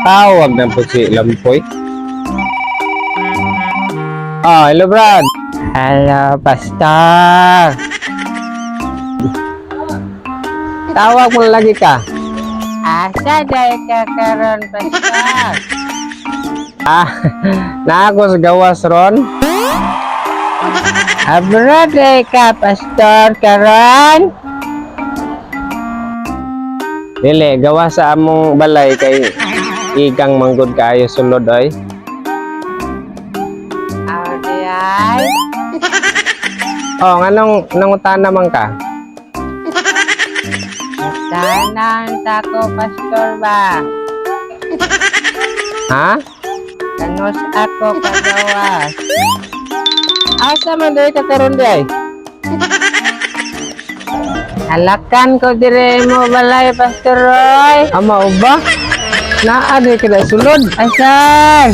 Tawag na po si Lampoy. Ah, hello Brad. Hello, Pastor. Tawag mo lagi ka. Asa day ka karon, Pastor? Ah, na ako sa gawas ron. Abra day ka, Pastor, karon? Dili, gawa sa among balay kay igang manggod kaayo sulod ay. Ay, Oh, nganong nangutana man ka? tanan tako, Pastor ba? Ha? Kanus ako kagawas. Asa man day ka karon day? Halakan ko dire mo balay, Pastor Roy. Ama ba? Naa day ka sulod. Asan?